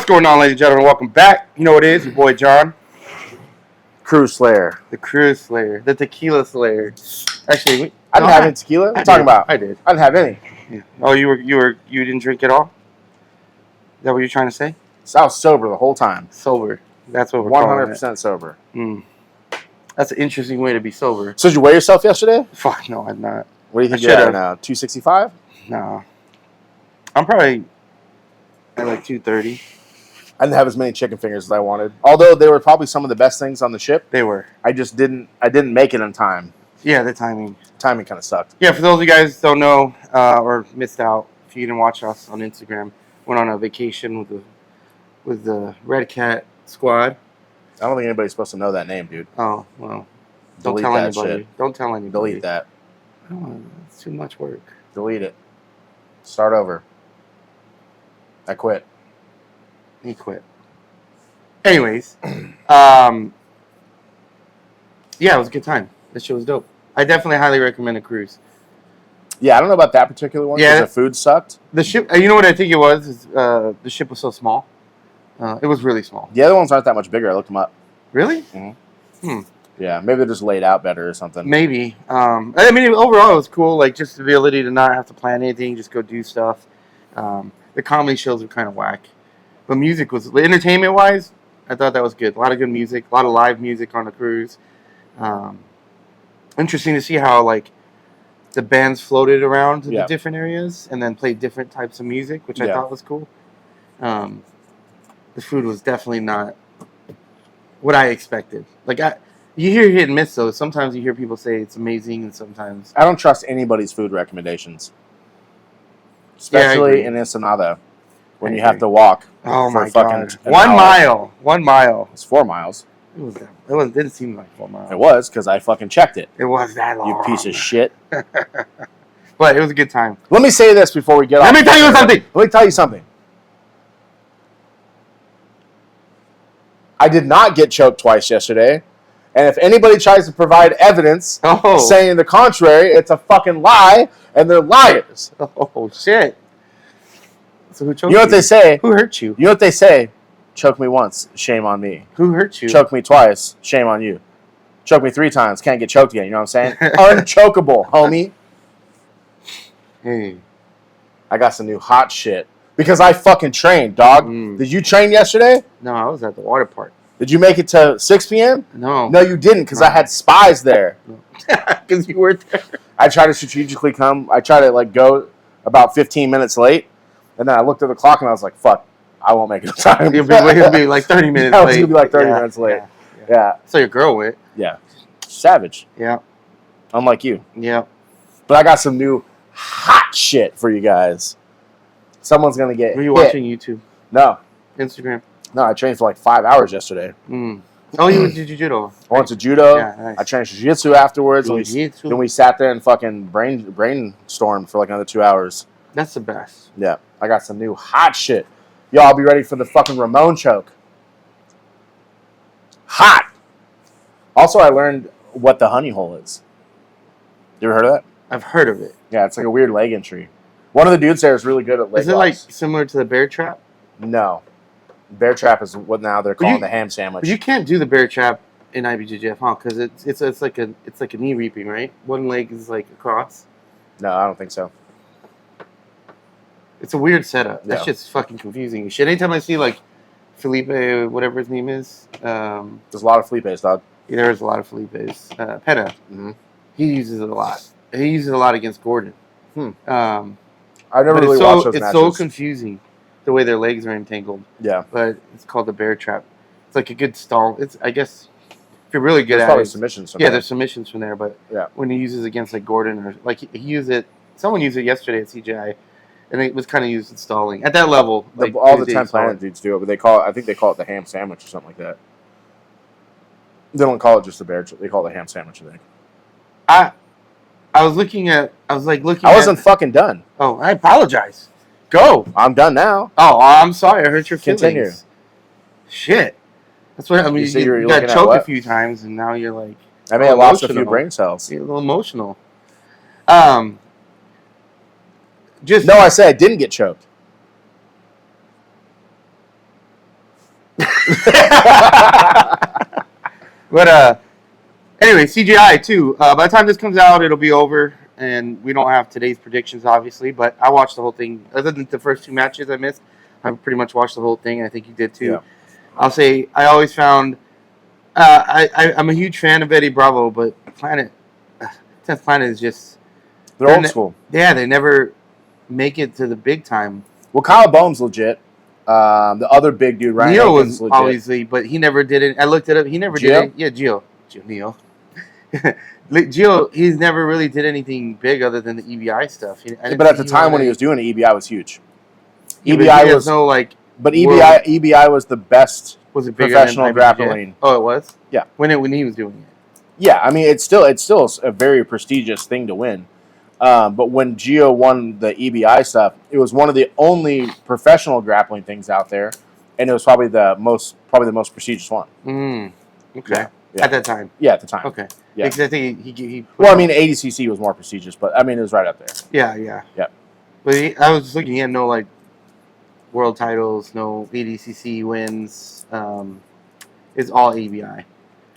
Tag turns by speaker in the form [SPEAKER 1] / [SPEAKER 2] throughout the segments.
[SPEAKER 1] What's going on, ladies and gentlemen? Welcome back. You know what it is, your boy John.
[SPEAKER 2] Cruise Slayer.
[SPEAKER 1] The Cruise Slayer. The Tequila Slayer. Actually,
[SPEAKER 2] I didn't have any tequila. What are you talking about?
[SPEAKER 1] I did.
[SPEAKER 2] I didn't have any.
[SPEAKER 1] Yeah. Oh, you didn't drink at all? Is that what you're trying to say?
[SPEAKER 2] So I was sober the whole time.
[SPEAKER 1] Sober. That's what we're calling it.
[SPEAKER 2] 100% sober.
[SPEAKER 1] That's an interesting way to be sober.
[SPEAKER 2] So did you weigh yourself yesterday?
[SPEAKER 1] Fuck, no, I'm not.
[SPEAKER 2] What do you think you're at now? 265?
[SPEAKER 1] No. I'm probably at like 230.
[SPEAKER 2] I didn't have as many chicken fingers as I wanted. Although they were probably some of the best things on the ship.
[SPEAKER 1] They were.
[SPEAKER 2] I didn't make it in time.
[SPEAKER 1] Yeah, the timing.
[SPEAKER 2] Timing kind of sucked.
[SPEAKER 1] Yeah, for those of you guys who don't know or missed out, if you didn't watch us on Instagram, went on a vacation with the Red Cat squad.
[SPEAKER 2] I don't think anybody's supposed to know that name, dude.
[SPEAKER 1] Oh, well.
[SPEAKER 2] Delete
[SPEAKER 1] Don't tell
[SPEAKER 2] that
[SPEAKER 1] anybody.
[SPEAKER 2] shit.
[SPEAKER 1] Don't tell anybody.
[SPEAKER 2] Delete that.
[SPEAKER 1] Oh, it's too much work.
[SPEAKER 2] Delete it. Start over. I quit.
[SPEAKER 1] He quit. Anyways, yeah, it was a good time. This shit was dope. I definitely highly recommend a cruise.
[SPEAKER 2] Yeah, I don't know about that particular one because the food sucked.
[SPEAKER 1] The ship, you know what I think it was? Is, the ship was so small. It was really small.
[SPEAKER 2] The other ones aren't that much bigger. I looked them up.
[SPEAKER 1] Really?
[SPEAKER 2] Mm-hmm. Yeah, maybe they're just laid out better or something.
[SPEAKER 1] Maybe. I mean, overall, it was cool. Like, just the ability to not have to plan anything, just go do stuff. The comedy shows were kind of whack. But music was, entertainment-wise, I thought that was good. A lot of good music, a lot of live music on the cruise. Interesting to see how, like, the bands floated around to the different areas and then played different types of music, which I thought was cool. The food was definitely not what I expected. Like, you hear hit and miss, though. Sometimes you hear people say it's amazing, and sometimes...
[SPEAKER 2] I don't trust anybody's food recommendations. Especially in Ensenada, when you have to walk.
[SPEAKER 1] Oh, my
[SPEAKER 2] God.
[SPEAKER 1] 1 mile. 1 mile.
[SPEAKER 2] It's 4 miles.
[SPEAKER 1] It didn't seem like 4 miles.
[SPEAKER 2] It was, because I fucking checked it.
[SPEAKER 1] It was that long.
[SPEAKER 2] You piece of shit.
[SPEAKER 1] But it was a good time.
[SPEAKER 2] Let me say this before we get off.
[SPEAKER 1] Let me tell you something.
[SPEAKER 2] Let me tell you something. I did not get choked twice yesterday. And if anybody tries to provide evidence saying the contrary, it's a fucking lie, and they're liars.
[SPEAKER 1] Oh, shit. So who choked you?
[SPEAKER 2] You know what they say?
[SPEAKER 1] Who hurt you?
[SPEAKER 2] You know what they say? Choke me once, shame on me.
[SPEAKER 1] Who hurt you?
[SPEAKER 2] Choke me twice, shame on you. Choke me 3 times, can't get choked again, you know what I'm saying? Unchokeable, homie.
[SPEAKER 1] Hey.
[SPEAKER 2] I got some new hot shit. Because I fucking trained, dog. Did you train yesterday?
[SPEAKER 1] No, I was at the water park.
[SPEAKER 2] Did you make it to 6 p.m.?
[SPEAKER 1] No.
[SPEAKER 2] No, you didn't, because I had spies there.
[SPEAKER 1] Because you weren't there.
[SPEAKER 2] I tried to strategically come. I tried to, like, go about 15 minutes late. And then I looked at the clock, and I was like, fuck, I won't make it in time.
[SPEAKER 1] You'll be like 30 minutes late.
[SPEAKER 2] I was going to be like 30 minutes late. Yeah.
[SPEAKER 1] So your girl went.
[SPEAKER 2] Yeah. Savage.
[SPEAKER 1] Yeah.
[SPEAKER 2] Unlike you.
[SPEAKER 1] Yeah.
[SPEAKER 2] But I got some new hot shit for you guys. Someone's going to get
[SPEAKER 1] Were you watching YouTube?
[SPEAKER 2] No.
[SPEAKER 1] Instagram?
[SPEAKER 2] No, I trained for like 5 hours yesterday.
[SPEAKER 1] Oh, you did judo.
[SPEAKER 2] I went to judo.
[SPEAKER 1] Yeah, nice.
[SPEAKER 2] I trained jiu-jitsu afterwards. Then we sat there and fucking brainstormed for like another 2 hours.
[SPEAKER 1] That's the best.
[SPEAKER 2] Yeah. I got some new hot shit. Y'all be ready for the fucking Ramon choke. Hot. Also, I learned what the honey hole is. You ever heard of that?
[SPEAKER 1] I've heard of it.
[SPEAKER 2] Yeah, it's like a weird leg entry. One of the dudes there is really good at leg
[SPEAKER 1] Is it like similar to the bear trap?
[SPEAKER 2] No. Bear trap is what now they're calling the ham sandwich.
[SPEAKER 1] But you can't do the bear trap in IBJJF, huh? Because it's like a knee reaping, right? One leg is like across.
[SPEAKER 2] No, I don't think so.
[SPEAKER 1] It's a weird setup.
[SPEAKER 2] Yeah.
[SPEAKER 1] That shit's fucking confusing. Shit. Anytime I see like Felipe, whatever his name is,
[SPEAKER 2] there's a lot of Felipes, dog.
[SPEAKER 1] Yeah, there's a lot of Felipes. Pena, he uses it a lot. He uses it a lot against Gordon.
[SPEAKER 2] I've never really watched those matches.
[SPEAKER 1] It's so confusing the way their legs are entangled.
[SPEAKER 2] Yeah.
[SPEAKER 1] But it's called the bear trap. It's like a good stall. It's, I guess, if you're really good
[SPEAKER 2] there's submissions from there.
[SPEAKER 1] there's submissions from there. But when he uses against like Gordon or like he used it, someone used it yesterday at CJI, and it was kind of used in stalling at that level. Like,
[SPEAKER 2] all the 10 Planet dudes do it, but I think they call it the ham sandwich or something like that. They don't call it just the bear trap. They call it the ham sandwich, I think.
[SPEAKER 1] I was looking. I
[SPEAKER 2] wasn't fucking done.
[SPEAKER 1] Oh, I apologize. Go.
[SPEAKER 2] I'm done now.
[SPEAKER 1] Oh, I'm sorry. I hurt your feelings.
[SPEAKER 2] Continue.
[SPEAKER 1] Shit. That's what I mean. You got choked a few times, and now you're like.
[SPEAKER 2] I may have lost a few brain cells.
[SPEAKER 1] You're a little emotional.
[SPEAKER 2] I said I didn't get choked.
[SPEAKER 1] But anyway, CJI too. By the time this comes out, it'll be over, and we don't have today's predictions, obviously. But I watched the whole thing. Other than the first 2 matches I missed, I pretty much watched the whole thing. And I think you did too.
[SPEAKER 2] Yeah.
[SPEAKER 1] I'll say I always found I'm a huge fan of Eddie Bravo, but Planet 10th Planet is just
[SPEAKER 2] they're old school.
[SPEAKER 1] Yeah, they never make it to the big time.
[SPEAKER 2] Well, Kyle Bone's legit. The other big dude, Ryan
[SPEAKER 1] Neo
[SPEAKER 2] Hankins,
[SPEAKER 1] was
[SPEAKER 2] legit.
[SPEAKER 1] obviously, but he never did it. I looked it up. He never did it. Yeah, Gio Neo. Gio, he's never really did anything big other than the EBI stuff.
[SPEAKER 2] But at the time when he was doing it, EBI was huge.
[SPEAKER 1] EBI was no like.
[SPEAKER 2] But EBI was the best professional grappling.
[SPEAKER 1] Oh, it was.
[SPEAKER 2] Yeah.
[SPEAKER 1] When he was doing it.
[SPEAKER 2] Yeah, I mean it's still a very prestigious thing to win. But when Gio won the EBI stuff, it was one of the only professional grappling things out there, and it was probably the most prestigious one.
[SPEAKER 1] Okay. Yeah. At that time.
[SPEAKER 2] Yeah, at the time.
[SPEAKER 1] Okay.
[SPEAKER 2] Yeah.
[SPEAKER 1] Because I think he
[SPEAKER 2] well, I mean, ADCC was more prestigious, but I mean, it was right up there.
[SPEAKER 1] Yeah. But I was just looking. He had no like world titles, no ADCC wins. It's all ABI.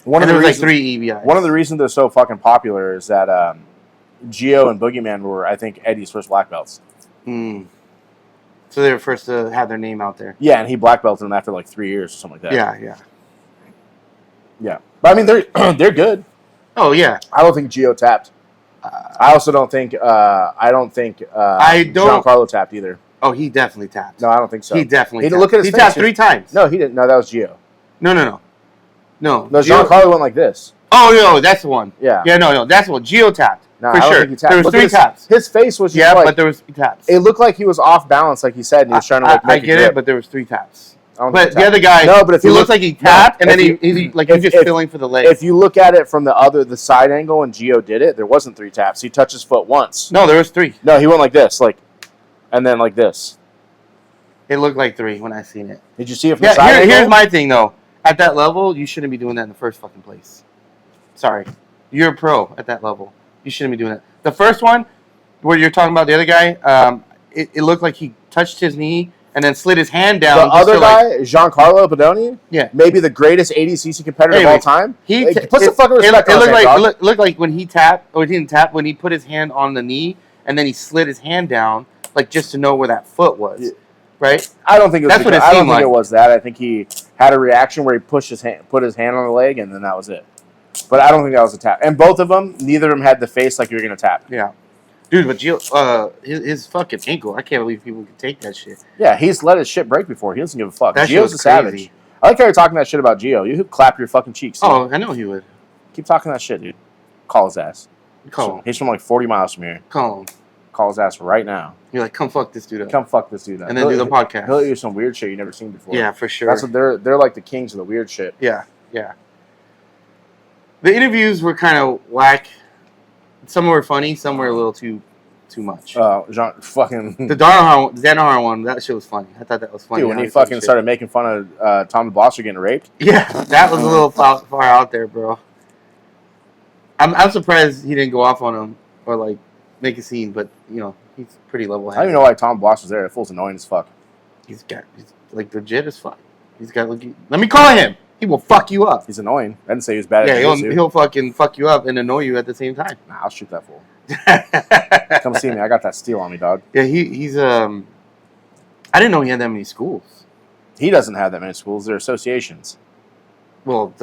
[SPEAKER 1] There was like 3 EBIs.
[SPEAKER 2] One of the reasons they're so fucking popular is that Gio and Boogeyman were, I think, Eddie's first black belts.
[SPEAKER 1] So they were first to have their name out there.
[SPEAKER 2] Yeah, and he black belted them after like 3 years or something like that.
[SPEAKER 1] Yeah.
[SPEAKER 2] But I mean, they're good.
[SPEAKER 1] Oh yeah.
[SPEAKER 2] I don't think Gio tapped. I also don't think Giancarlo tapped either.
[SPEAKER 1] Oh, he definitely tapped.
[SPEAKER 2] No, I don't think so.
[SPEAKER 1] He definitely tapped.
[SPEAKER 2] Look at his
[SPEAKER 1] he
[SPEAKER 2] face.
[SPEAKER 1] Tapped 3 times.
[SPEAKER 2] No, he didn't. No, that was Gio.
[SPEAKER 1] No.
[SPEAKER 2] Giancarlo went like this.
[SPEAKER 1] Oh, no, that's the one.
[SPEAKER 2] Yeah.
[SPEAKER 1] Yeah, no, that's the one. Gio tapped.
[SPEAKER 2] No,
[SPEAKER 1] for
[SPEAKER 2] I don't
[SPEAKER 1] sure.
[SPEAKER 2] think he tapped.
[SPEAKER 1] There was 3 taps.
[SPEAKER 2] His face was just
[SPEAKER 1] but there was 3 taps.
[SPEAKER 2] It looked like he was off balance, like he said, and he was trying to make
[SPEAKER 1] I get it, but there was 3 taps.
[SPEAKER 2] But
[SPEAKER 1] the other guy,
[SPEAKER 2] if
[SPEAKER 1] he looked like he tapped, and then he was just filling for the leg.
[SPEAKER 2] If you look at it from the side angle, and Gio did it, there wasn't 3 taps. He touched his foot once.
[SPEAKER 1] No, there was 3.
[SPEAKER 2] No, he went like this, and then like this.
[SPEAKER 1] It looked like 3 when I seen it.
[SPEAKER 2] Did you see it from the side angle?
[SPEAKER 1] Here's my thing, though. At that level, you shouldn't be doing that in the first fucking place. Sorry. You're a pro at that level. You shouldn't be doing that. The first one, where you're talking about the other guy, it looked like he touched his knee and then slid his hand down.
[SPEAKER 2] The other guy, Giancarlo Bodoni, maybe the greatest ADCC competitor of all time. Put some fucking respect on
[SPEAKER 1] it. It looked like when he tapped, or he didn't tap, when he put his hand on the knee and then he slid his hand down, like just to know where that foot was. Yeah. Right?
[SPEAKER 2] I don't think it was.
[SPEAKER 1] That's what it seemed like.
[SPEAKER 2] I don't think it was that. I think he had a reaction where he put his hand on the leg, and then that was it. But I don't think that was a tap. And both of them, neither of them had the face like you were gonna tap.
[SPEAKER 1] Yeah, dude. But Gio, his fucking ankle. I can't believe people can take that shit.
[SPEAKER 2] Yeah, he's let his shit break before. He doesn't give a fuck.
[SPEAKER 1] That
[SPEAKER 2] Gio's a savage. I like how you're talking that shit about Gio. You could clap your fucking cheeks. Dude.
[SPEAKER 1] Oh, I know he would.
[SPEAKER 2] Keep talking that shit, dude. Call his ass.
[SPEAKER 1] Call him.
[SPEAKER 2] He's from like 40 miles from here.
[SPEAKER 1] Call him.
[SPEAKER 2] Call his ass right now.
[SPEAKER 1] You're like, come fuck this dude up.
[SPEAKER 2] Come fuck this dude up.
[SPEAKER 1] And then do the podcast.
[SPEAKER 2] He'll do some weird shit you never seen before.
[SPEAKER 1] Yeah, for sure.
[SPEAKER 2] That's what they're like the kings of the weird shit.
[SPEAKER 1] Yeah. The interviews were kind of whack. Some were funny, some were a little too much.
[SPEAKER 2] The
[SPEAKER 1] Danaher one, that shit was funny. I thought that was funny.
[SPEAKER 2] Dude, when he fucking started making fun of Tom the Bosser getting raped.
[SPEAKER 1] Yeah, that was a little far out there, bro. I'm surprised he didn't go off on him or like make a scene, but he's pretty level-headed.
[SPEAKER 2] I don't even know why Tom Bloss was there. That fool's annoying as fuck.
[SPEAKER 1] He's like legit as fuck. He's got like, let me call him. He will fuck you up.
[SPEAKER 2] He's annoying. I didn't say he was bad at
[SPEAKER 1] jiu-jitsu. He'll fucking fuck you up and annoy you at the same time.
[SPEAKER 2] Nah, I'll shoot that fool. Come see me. I got that steel on me, dog.
[SPEAKER 1] Yeah, he's I didn't know he had that many schools.
[SPEAKER 2] He doesn't have that many schools. They're associations.
[SPEAKER 1] Well,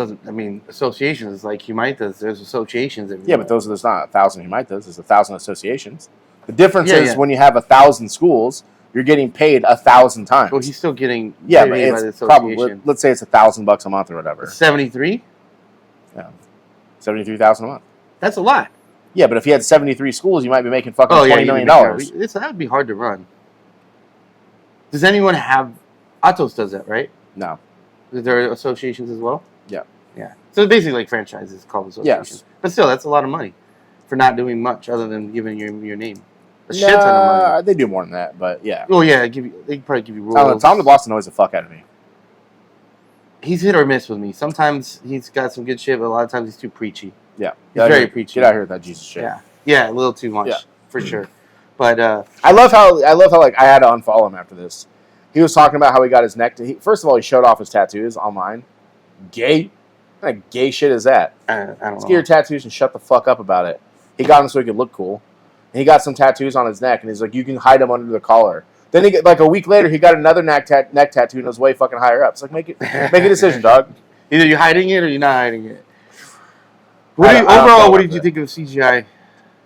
[SPEAKER 1] associations like Humaitas. There's associations.
[SPEAKER 2] Yeah, but there's not 1,000 Humaitas. There's 1,000 associations. The difference is when you have 1,000 schools, you're getting paid 1,000 times.
[SPEAKER 1] Well, he's still getting
[SPEAKER 2] but it's probably, let's say it's $1,000 a month or whatever.
[SPEAKER 1] 73.
[SPEAKER 2] Yeah, 73,000 a month.
[SPEAKER 1] That's a lot.
[SPEAKER 2] Yeah, but if you had 73 schools, you might be making fucking $20 million.
[SPEAKER 1] That would be hard to run. Does anyone have? Atos does that, right?
[SPEAKER 2] No.
[SPEAKER 1] Is there associations as well?
[SPEAKER 2] Yeah.
[SPEAKER 1] So it's basically like franchises called associations.
[SPEAKER 2] Yes.
[SPEAKER 1] But still, that's a lot of money for not doing much other than giving your name. A shit ton of money.
[SPEAKER 2] They do more than that, but yeah.
[SPEAKER 1] Oh yeah, they probably give you rules.
[SPEAKER 2] Tom the Boston annoys the fuck out of me.
[SPEAKER 1] He's hit or miss with me. Sometimes he's got some good shit, but a lot of times he's too preachy.
[SPEAKER 2] Yeah.
[SPEAKER 1] He's very preachy.
[SPEAKER 2] Get out here with that Jesus shit.
[SPEAKER 1] Yeah, a little too much for sure. But
[SPEAKER 2] I love how like I had to unfollow him after this. He was talking about how he got his neck. First of all, he showed off his tattoos online. Gay? What kind of gay shit is that?
[SPEAKER 1] I don't
[SPEAKER 2] Let's
[SPEAKER 1] know.
[SPEAKER 2] get your tattoos and shut the fuck up about it. He got them so he could look cool. And he got some tattoos on his neck, and he's like, you can hide them under the collar. Then he like a week later, he got another neck tattoo, and it was way fucking higher up. It's like make a decision, dog.
[SPEAKER 1] Either you're hiding it or you're not hiding it.
[SPEAKER 2] Overall,
[SPEAKER 1] What did you think of CJI?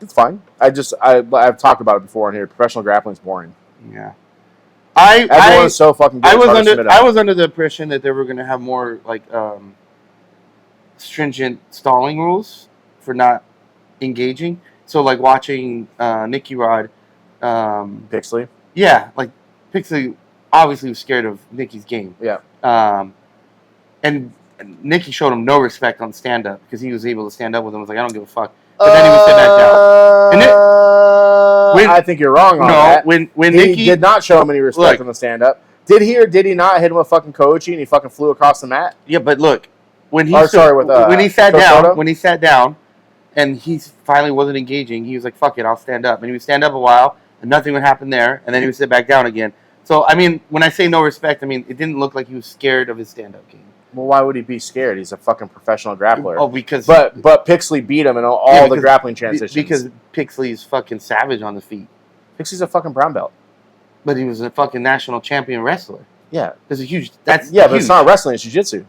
[SPEAKER 2] It's fine. I've talked about it before in here. Professional grappling is boring.
[SPEAKER 1] Yeah.
[SPEAKER 2] Everyone is so fucking good.
[SPEAKER 1] I was under the impression that they were going to have more like stringent stalling rules for not engaging. So like watching Nicky Rod,
[SPEAKER 2] Pixley.
[SPEAKER 1] Yeah, like Pixley obviously was scared of Nicky's game.
[SPEAKER 2] Yeah.
[SPEAKER 1] And Nicky showed him no respect on stand up because he was able to stand up with him. Was like, I don't give a fuck. But then he would sit back down.
[SPEAKER 2] I think you're wrong on that.
[SPEAKER 1] When
[SPEAKER 2] he
[SPEAKER 1] Nicky
[SPEAKER 2] did not show him any respect on the stand up. Did he or did he not hit him with fucking Koichi and he fucking flew across the mat?
[SPEAKER 1] Yeah, but look, when he sat down, and he finally wasn't engaging, he was like, "Fuck it, I'll stand up." And he would stand up a while, and nothing would happen there, and then he would sit back down again. So I mean, when I say no respect, I mean it didn't look like he was scared of his stand up game.
[SPEAKER 2] Well, why would he be scared? He's a fucking professional grappler.
[SPEAKER 1] Oh, because
[SPEAKER 2] but Pixley beat him in all the grappling transitions.
[SPEAKER 1] Because Pixley's fucking savage on the feet.
[SPEAKER 2] Pixley's a fucking brown belt.
[SPEAKER 1] But he was a fucking national champion wrestler.
[SPEAKER 2] Yeah,
[SPEAKER 1] there's a huge.
[SPEAKER 2] But it's not wrestling; it's jiu-jitsu.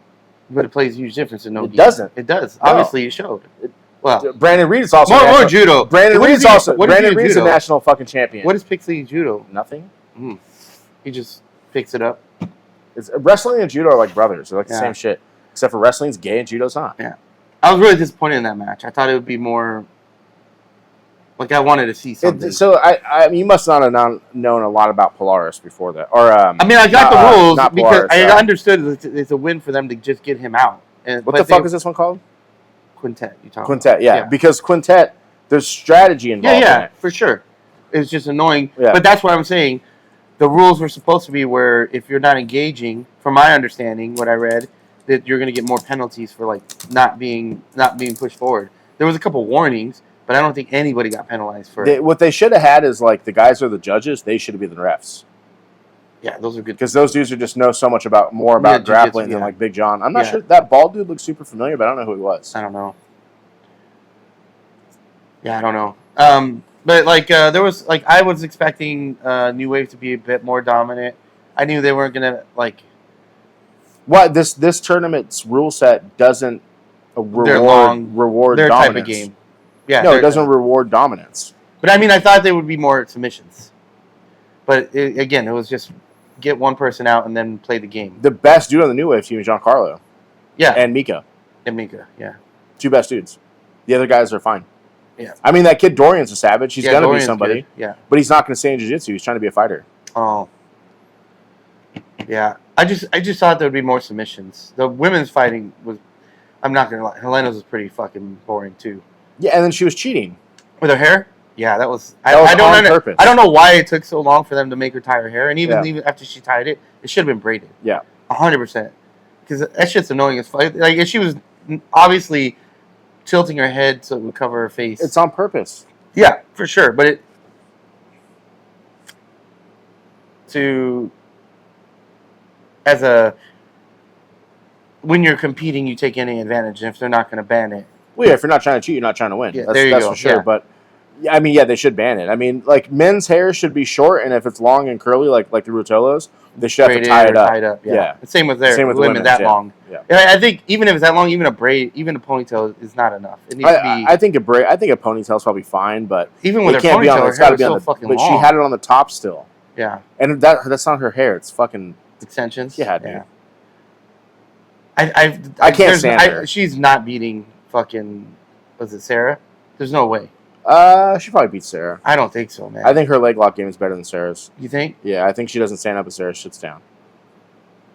[SPEAKER 1] But it plays a huge difference in no.
[SPEAKER 2] It doesn't.
[SPEAKER 1] It does. No. Obviously, it showed. Well,
[SPEAKER 2] Brandon Reed is also
[SPEAKER 1] more judo.
[SPEAKER 2] Brandon Reed's a national fucking champion.
[SPEAKER 1] What is Pixley judo?
[SPEAKER 2] Nothing.
[SPEAKER 1] He just picks it up.
[SPEAKER 2] Wrestling and judo are like brothers. They're like the same shit. Except for wrestling's gay and judo's not.
[SPEAKER 1] Yeah. I was really disappointed in that match. I thought it would be more. Like I wanted to see something.
[SPEAKER 2] You must not have known a lot about Polaris before that, or
[SPEAKER 1] I mean, I got the rules because I understood it's a win for them to just get him out.
[SPEAKER 2] What the fuck is this one called?
[SPEAKER 1] Quintet. You talking
[SPEAKER 2] Quintet? Yeah, because Quintet, there's strategy involved.
[SPEAKER 1] Yeah,
[SPEAKER 2] in it.
[SPEAKER 1] For sure. It's just annoying,
[SPEAKER 2] yeah.
[SPEAKER 1] But that's what I'm saying. The rules were supposed to be where if you're not engaging, from my understanding, what I read, that you're going to get more penalties for like not being pushed forward. There was a couple warnings. But I don't think anybody got penalized for it.
[SPEAKER 2] What they should have had is like the guys who are the judges. They should have been the refs.
[SPEAKER 1] Yeah, those are good.
[SPEAKER 2] Because those dudes are just know so much more about grappling than like Big John. I'm not sure that bald dude looks super familiar, but I don't know who he was.
[SPEAKER 1] I don't know. Yeah, I don't know. But like there was like I was expecting New Wave to be a bit more dominant. I knew they weren't gonna like.
[SPEAKER 2] What this tournament's rule set doesn't reward
[SPEAKER 1] their
[SPEAKER 2] dominance.
[SPEAKER 1] type of game. Yeah,
[SPEAKER 2] no, it doesn't reward dominance.
[SPEAKER 1] But I mean, I thought they would be more submissions. But again, it was just get one person out and then play the game.
[SPEAKER 2] The best dude on the New Wave team is Giancarlo.
[SPEAKER 1] Yeah.
[SPEAKER 2] And Mika.
[SPEAKER 1] Yeah.
[SPEAKER 2] Two best dudes. The other guys are fine.
[SPEAKER 1] Yeah.
[SPEAKER 2] I mean, that kid Dorian's a savage. He's going to be somebody.
[SPEAKER 1] Good. Yeah.
[SPEAKER 2] But he's not going to stay in jiu-jitsu. He's trying to be a fighter.
[SPEAKER 1] Oh. Yeah. I just thought there would be more submissions. The women's fighting was, I'm not going to lie, Helena's was pretty fucking boring too.
[SPEAKER 2] Yeah, and then she was cheating.
[SPEAKER 1] With her hair? Yeah, that was
[SPEAKER 2] on purpose.
[SPEAKER 1] I don't know why it took so long for them to make her tie her hair, and even after she tied it, it should have been braided.
[SPEAKER 2] Yeah,
[SPEAKER 1] 100%. Because that shit's annoying as fuck. Like if she was obviously tilting her head so it would cover her face.
[SPEAKER 2] It's on purpose.
[SPEAKER 1] Yeah, for sure. But when you're competing, you take any advantage, and if they're not going to ban it.
[SPEAKER 2] Well, yeah, if you're not trying to cheat, you're not trying to win.
[SPEAKER 1] Yeah,
[SPEAKER 2] that's for sure. Yeah. But I mean, they should ban it. I mean, like men's hair should be short, and if it's long and curly, like the Rutolos, they should have to tie it up.
[SPEAKER 1] Tied up. Yeah. Same with women that long.
[SPEAKER 2] Yeah.
[SPEAKER 1] And I think even if it's that long, even a braid, even a ponytail is not enough. It needs to be.
[SPEAKER 2] I think a ponytail is probably fine, but
[SPEAKER 1] even with her ponytail, her hair was so fucking long.
[SPEAKER 2] But she had it on the top still.
[SPEAKER 1] Yeah.
[SPEAKER 2] And that's not her hair. It's fucking
[SPEAKER 1] extensions.
[SPEAKER 2] Yeah, dude. Yeah.
[SPEAKER 1] I
[SPEAKER 2] can't stand her.
[SPEAKER 1] She's not beating fucking. Was it Sarah? There's no way.
[SPEAKER 2] She probably beats Sarah.
[SPEAKER 1] I don't think so, man.
[SPEAKER 2] I think her leg lock game is better than Sarah's.
[SPEAKER 1] You think?
[SPEAKER 2] Yeah, I think she doesn't stand up and Sarah sits down.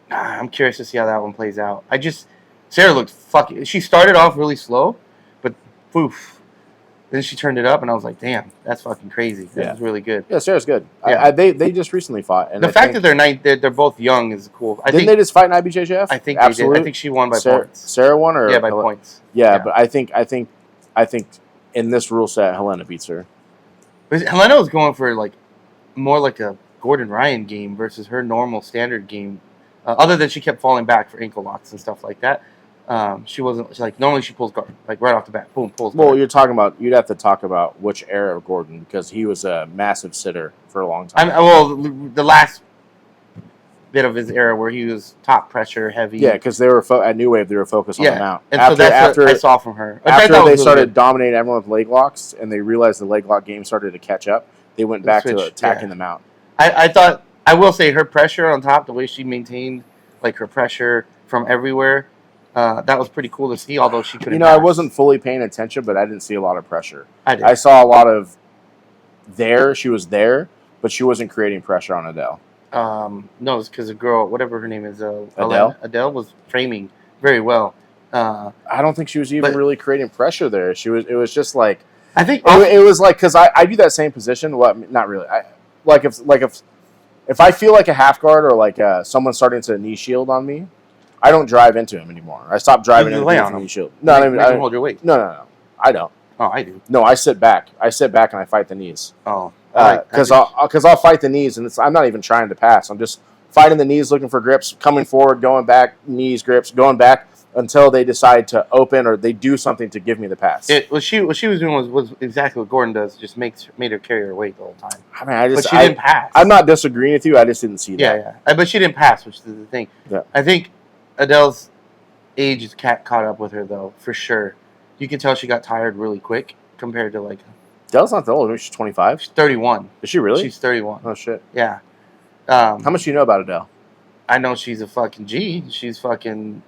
[SPEAKER 1] I'm curious to see how that one plays out. Sarah looked fucking. She started off really slow, but poof. Then she turned it up, and I was like, "Damn, that's fucking crazy. This is really good."
[SPEAKER 2] Yeah, Sarah's good.
[SPEAKER 1] Yeah.
[SPEAKER 2] They just recently fought, and
[SPEAKER 1] the fact that they're both young is cool.
[SPEAKER 2] Didn't they just fight in IBJJF?
[SPEAKER 1] I think they did. I think she won by points.
[SPEAKER 2] Sarah won, or
[SPEAKER 1] by points.
[SPEAKER 2] Yeah, but I think in this rule set, Helena beats her.
[SPEAKER 1] But Helena was going for more like a Gordon Ryan game versus her normal standard game, other than she kept falling back for ankle locks and stuff like that. She wasn't normally she pulls guard right off the bat, boom, pulls guard.
[SPEAKER 2] Well, you'd have to talk about which era of Gordon, because he was a massive sitter for a long time.
[SPEAKER 1] The last bit of his era where he was top pressure heavy.
[SPEAKER 2] Yeah, because they were at New Wave, they were focused on the mount.
[SPEAKER 1] And so that's what I saw from her.
[SPEAKER 2] After they started dominating everyone with leg locks, and they realized the leg lock game started to catch up, they went back to attacking the mount.
[SPEAKER 1] I will say her pressure on top, the way she maintained her pressure from everywhere, that was pretty cool to see. Although she couldn't.
[SPEAKER 2] I wasn't fully paying attention, but I didn't see a lot of pressure.
[SPEAKER 1] I
[SPEAKER 2] saw a lot of she was there, but she wasn't creating pressure on Adele.
[SPEAKER 1] No, it's because the girl, whatever her name is,
[SPEAKER 2] Adele
[SPEAKER 1] was framing very well.
[SPEAKER 2] I don't think she was even really creating pressure there. It was just like,
[SPEAKER 1] I think
[SPEAKER 2] it was like, because I do that same position. Well, not really. If I feel like a half guard or someone starting to knee shield on me, I don't drive into him anymore. I stop driving into the knee shield. No,
[SPEAKER 1] I hold your weight.
[SPEAKER 2] No. I don't.
[SPEAKER 1] Oh, I do.
[SPEAKER 2] No, I sit back. I sit back and I fight the knees.
[SPEAKER 1] Oh.
[SPEAKER 2] Because I'll fight the knees, and I'm not even trying to pass. I'm just fighting the knees, looking for grips, coming forward, going back, knees, grips, going back until they decide to open or they do something to give me the pass.
[SPEAKER 1] What she was doing was exactly what Gordon does. Just made her carry her weight the whole time.
[SPEAKER 2] I mean,
[SPEAKER 1] but she didn't pass.
[SPEAKER 2] I'm not disagreeing with you. I just didn't see that.
[SPEAKER 1] Yeah. But she didn't pass, which is the thing.
[SPEAKER 2] Yeah.
[SPEAKER 1] I think Adele's age is caught up with her though, for sure. You can tell she got tired really quick compared to
[SPEAKER 2] Adele's not that old. She's 25.
[SPEAKER 1] She's 31.
[SPEAKER 2] Is she really?
[SPEAKER 1] She's 31.
[SPEAKER 2] Oh, shit.
[SPEAKER 1] Yeah.
[SPEAKER 2] How much do you know about Adele?
[SPEAKER 1] I know she's a fucking G. She's fucking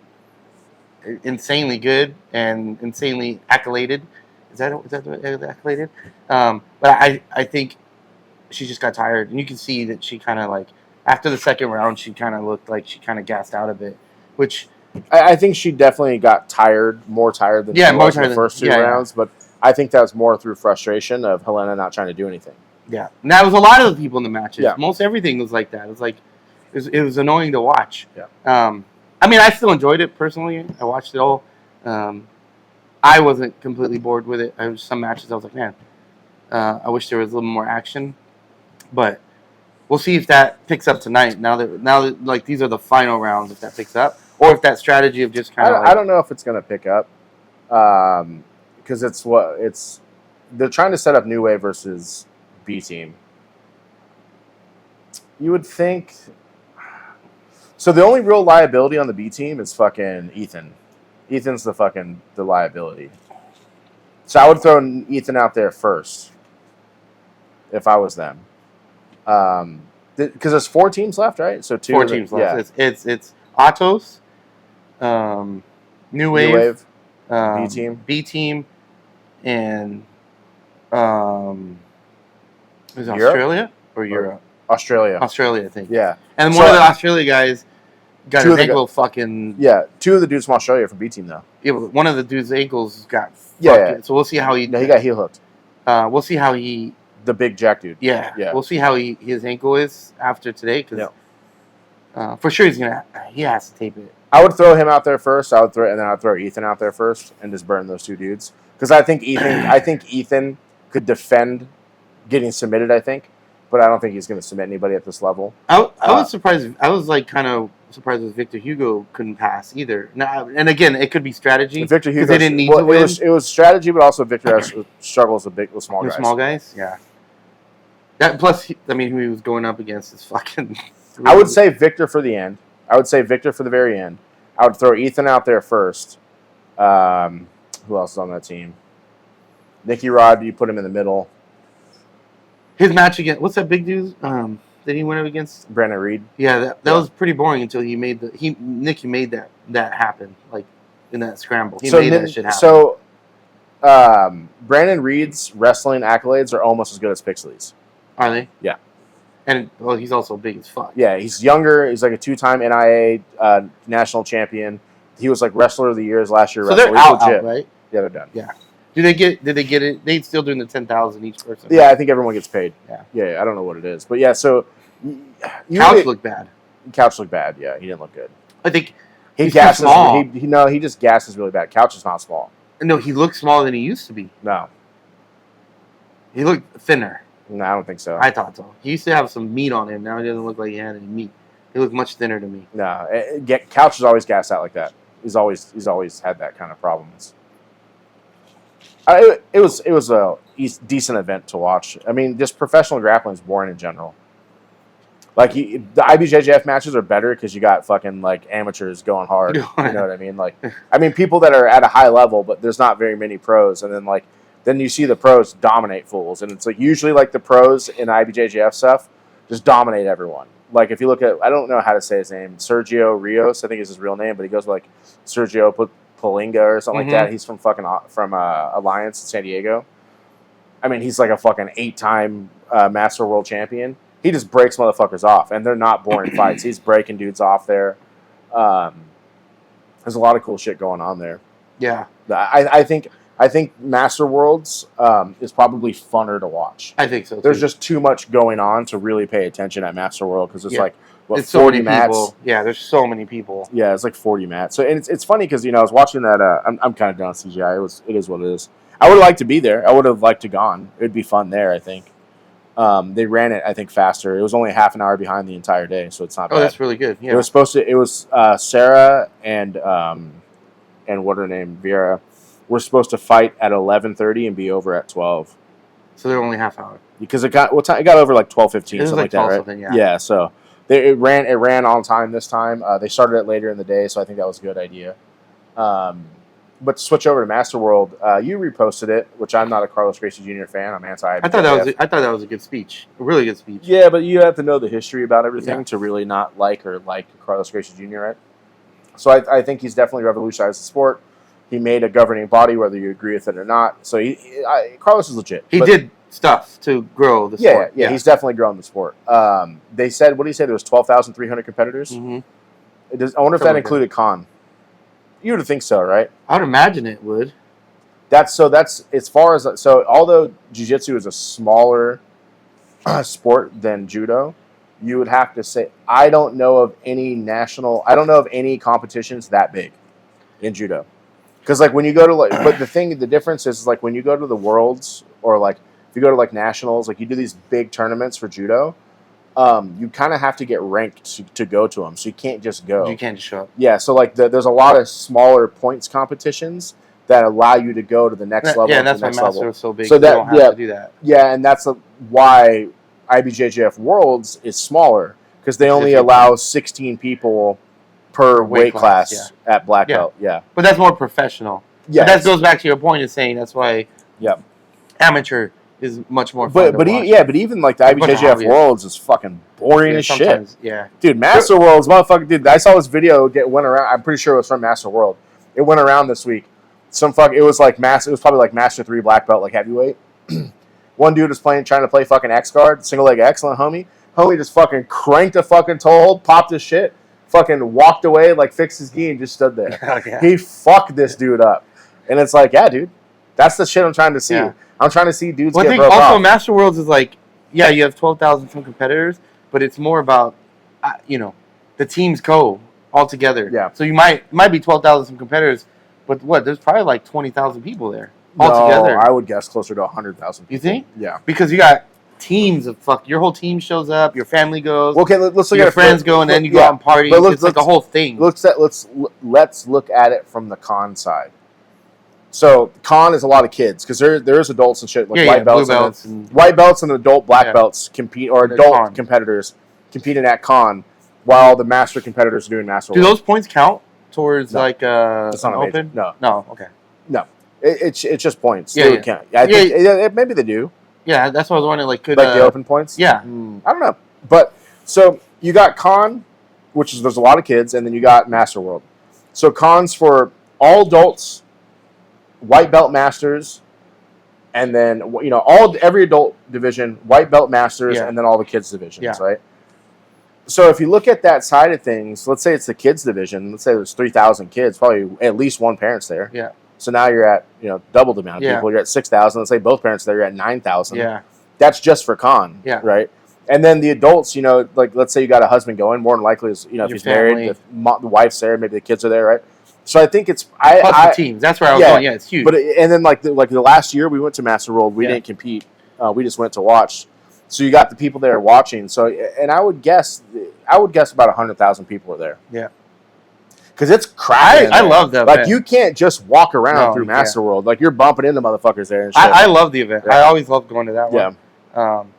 [SPEAKER 1] insanely good and insanely accoladed. Is that the accoladed? But I think she just got tired. And you can see that she kind of after the second round, she kind of looked like she kind of gassed out a bit. Which
[SPEAKER 2] I think she definitely got more tired than she was in the first two rounds. But I think that was more through frustration of Helena not trying to do anything.
[SPEAKER 1] Yeah, and that was a lot of the people in the matches.
[SPEAKER 2] Yeah.
[SPEAKER 1] Most everything was like that. It was it was annoying to watch.
[SPEAKER 2] Yeah.
[SPEAKER 1] I mean, I still enjoyed it personally. I watched it all. I wasn't completely bored with it. Some matches I was like, man, I wish there was a little more action. But we'll see if that picks up tonight. Now that these are the final rounds, if that picks up, or if that strategy of just kind of.
[SPEAKER 2] I don't know if it's going to pick up. Because they're trying to set up New Wave versus B Team. You would think. So the only real liability on the B Team is fucking Ethan. Ethan's the liability. So I would throw Ethan out there first if I was them. Because there's 4 teams left, right? So
[SPEAKER 1] 4 teams left. Yeah. It's Atos, New Wave, B Team. And is it Australia or Europe?
[SPEAKER 2] Australia,
[SPEAKER 1] I think.
[SPEAKER 2] Yeah.
[SPEAKER 1] And one of the Australia guys got his ankle fucking.
[SPEAKER 2] Yeah, 2 of the dudes from Australia from B Team though.
[SPEAKER 1] Yeah, one of the dudes' ankles got.
[SPEAKER 2] Yeah.
[SPEAKER 1] So we'll see how he.
[SPEAKER 2] No, he got heel hooked.
[SPEAKER 1] We'll see how he.
[SPEAKER 2] The big Jack dude.
[SPEAKER 1] Yeah. We'll see how his ankle is after today, because for sure he has to tape it.
[SPEAKER 2] I would throw him out there first. I'd throw Ethan out there first and just burn those 2 dudes. Because I think Ethan could defend getting submitted. But I don't think he's going to submit anybody at this level.
[SPEAKER 1] I was surprised. I was kind of surprised that Victor Hugo couldn't pass either. Now, and again, it could be strategy.
[SPEAKER 2] Victor Hugo,
[SPEAKER 1] they didn't need to win.
[SPEAKER 2] It was strategy, but also Victor struggles with small guys.
[SPEAKER 1] Small guys, yeah. That plus, who he was going up against is fucking.
[SPEAKER 2] I would say Victor for the end. I would say Victor for the very end. I would throw Ethan out there first. Who else is on that team? Nicky Rod, you put him in the middle.
[SPEAKER 1] His match against what's that big dude? Did he win up against
[SPEAKER 2] Brandon Reed?
[SPEAKER 1] Yeah, that was pretty boring until Nicky made that happen, in that scramble. He made that shit happen.
[SPEAKER 2] So Brandon Reed's wrestling accolades are almost as good as Pixley's.
[SPEAKER 1] Are they?
[SPEAKER 2] Yeah.
[SPEAKER 1] And he's also big as fuck.
[SPEAKER 2] Yeah, he's younger. He's like a 2-time NIA national champion. He was Wrestler of the Year last year.
[SPEAKER 1] So they're out, right?
[SPEAKER 2] Yeah, they're done.
[SPEAKER 1] Yeah. Did they get it? They still doing the 10,000 each person.
[SPEAKER 2] Yeah, I think everyone gets paid.
[SPEAKER 1] Yeah.
[SPEAKER 2] I don't know what it is, but yeah. So
[SPEAKER 1] Couch looked bad.
[SPEAKER 2] Couch looked bad. Yeah, he didn't look good.
[SPEAKER 1] I think
[SPEAKER 2] he gasses. Small. He just gasses really bad. Couch is not small.
[SPEAKER 1] No, he looked smaller than he used to be.
[SPEAKER 2] No,
[SPEAKER 1] he looked thinner.
[SPEAKER 2] No, I don't think so.
[SPEAKER 1] I thought so. He used to have some meat on him. Now he doesn't look like he had any meat. He looked much thinner to me.
[SPEAKER 2] No, Couch is always gassed out like that. He's always had that kind of problems. It was a decent event to watch. I mean, just professional grappling is boring in general. Like the IBJJF matches are better because you got fucking like amateurs going hard. You know what I mean? Like, I mean people that are at a high level, but there's not very many pros. And then you see the pros dominate fools, and it's like usually like the pros in IBJJF stuff just dominate everyone. Like if you look at, I don't know how to say his name, Sergio Rios, I think is his real name, but he goes like Sergio Palinga or something like that. He's from Alliance in San Diego. I mean, he's like a fucking 8-time Master World Champion. He just breaks motherfuckers off, and they're not boring fights. He's breaking dudes off there. There's a lot of cool shit going on there.
[SPEAKER 1] Yeah,
[SPEAKER 2] I think Master Worlds is probably funner to watch.
[SPEAKER 1] I think so.
[SPEAKER 2] There's just too much going on to really pay attention at Master World because it's like
[SPEAKER 1] it's
[SPEAKER 2] 40
[SPEAKER 1] so
[SPEAKER 2] mats.
[SPEAKER 1] People. Yeah, there's so many people.
[SPEAKER 2] Yeah, it's like 40 mats. So and it's funny because I was watching that. I'm kind of down with CJI. It is what it is. I would have liked to be there. I would have liked to gone. It'd be fun there. I think. They ran it, I think, faster. It was only half an hour behind the entire day, so it's not bad.
[SPEAKER 1] Oh, that's really good. Yeah.
[SPEAKER 2] It was supposed to. It was Sarah and what her name, Vera, were supposed to fight at 11:30 and be over at 12.
[SPEAKER 1] So they're only half hour.
[SPEAKER 2] Because it got it got over like 12:15, something like that, right?
[SPEAKER 1] Something, yeah.
[SPEAKER 2] Yeah. So it ran on time this time. They started it later in the day, so I think that was a good idea. But to switch over to Master World, you reposted it, which I'm not a Carlos Gracie Jr. fan. I'm anti.
[SPEAKER 1] I thought that was a good speech, a really good speech.
[SPEAKER 2] Yeah, but you have to know the history about everything to really not like Carlos Gracie Jr. Right? So I think he's definitely revolutionized the sport. He made a governing body, whether you agree with it or not. So Carlos is legit.
[SPEAKER 1] He did stuff to grow the sport.
[SPEAKER 2] Yeah, he's definitely grown the sport. They said, what did he say? There was 12,300 competitors.
[SPEAKER 1] Mm-hmm.
[SPEAKER 2] I wonder if that included Khan. You would think so, right?
[SPEAKER 1] I would imagine it would.
[SPEAKER 2] That's as far as although jiu-jitsu is a smaller sport than judo, you would have to say I don't know of any competitions that big in judo. Because like when you go to but the difference is like when you go to the worlds or like if you go to like nationals, like you do these big tournaments for judo, you kind of have to get ranked to go to them. So you can't just go.
[SPEAKER 1] You can't just show up.
[SPEAKER 2] Yeah, so like there's a lot of smaller points competitions that allow you to go to the next level.
[SPEAKER 1] Yeah, and that's why Master is so big.
[SPEAKER 2] So
[SPEAKER 1] that, you don't have to do that.
[SPEAKER 2] Yeah, and that's why IBJJF Worlds is smaller because they only allow 16 people per weight class at black belt. Yeah,
[SPEAKER 1] but that's more professional. Yeah, that goes back to your point of saying that's why.
[SPEAKER 2] Yeah,
[SPEAKER 1] amateur is much more fun.
[SPEAKER 2] But even like the IBJJF Worlds is fucking boring as shit.
[SPEAKER 1] Yeah,
[SPEAKER 2] dude, Master Worlds, motherfucker, dude. I saw this video went around. I'm pretty sure it was from Master World. It went around this week. It was probably like Master 3 black belt, like heavyweight. One dude was trying to play fucking X guard, single leg excellent homie. Homie just fucking cranked a fucking toe hold, popped his shit, fucking walked away, like fixed his gi and just stood there. He fucked this dude up. And it's like, yeah, dude, that's the shit I'm trying to see. Yeah. I'm trying to see dudes get broke off.
[SPEAKER 1] Also, Master Worlds is like, you have 12,000 some competitors, but it's more about, the teams go all together.
[SPEAKER 2] Yeah.
[SPEAKER 1] So you might be 12,000 some competitors, but there's probably like 20,000 people there altogether.
[SPEAKER 2] No, I would guess closer to 100,000 people.
[SPEAKER 1] You think?
[SPEAKER 2] Yeah.
[SPEAKER 1] Because you got teams of your whole team shows up, your family goes.
[SPEAKER 2] Well, okay, let's look at
[SPEAKER 1] your friends go, and then you go out and party. It's like a whole thing.
[SPEAKER 2] Let's look at it from the con side. So con is a lot of kids because there's adults and shit like white belts and adult black belts compete or adult competitors competing at con while the master competitors are doing master.
[SPEAKER 1] Do those points count towards like
[SPEAKER 2] it's not
[SPEAKER 1] an open?
[SPEAKER 2] No.
[SPEAKER 1] Okay.
[SPEAKER 2] No, it's just points.
[SPEAKER 1] Yeah,
[SPEAKER 2] they would count. I think maybe they do.
[SPEAKER 1] Yeah, that's what I was wondering. Like, could
[SPEAKER 2] the open points?
[SPEAKER 1] Yeah,
[SPEAKER 2] I don't know. But so you got con, which is there's a lot of kids, and then you got Master World. So cons for all adults, white belt masters, and then every adult division, white belt masters, and then all the kids divisions, right? So if you look at that side of things, let's say it's the kids division. Let's say there's 3,000 kids, probably at least one parent's there.
[SPEAKER 1] Yeah.
[SPEAKER 2] So now you're at double the amount of people. You're at 6,000. Let's say both parents are there. You're at 9,000.
[SPEAKER 1] Yeah.
[SPEAKER 2] That's just for con.
[SPEAKER 1] Yeah.
[SPEAKER 2] Right. And then the adults, like let's say you got a husband going. More than likely is if he's married, the wife's there, maybe the kids are there, right? So I think it's
[SPEAKER 1] plus the teams. That's where I was going. Yeah, it's huge.
[SPEAKER 2] But and then like the last year we went to Master World, we didn't compete. We just went to watch. So you got the people there watching. So, and I would guess about 100,000 people are there.
[SPEAKER 1] Yeah.
[SPEAKER 2] Because it's crowded.
[SPEAKER 1] I love that.
[SPEAKER 2] Like
[SPEAKER 1] event.
[SPEAKER 2] you can't just walk around
[SPEAKER 1] No,
[SPEAKER 2] through
[SPEAKER 1] you can't.
[SPEAKER 2] Masterworld. Like you're bumping into motherfuckers there and shit.
[SPEAKER 1] I love the event.
[SPEAKER 2] Yeah.
[SPEAKER 1] I always love going to that
[SPEAKER 2] Yeah.
[SPEAKER 1] one.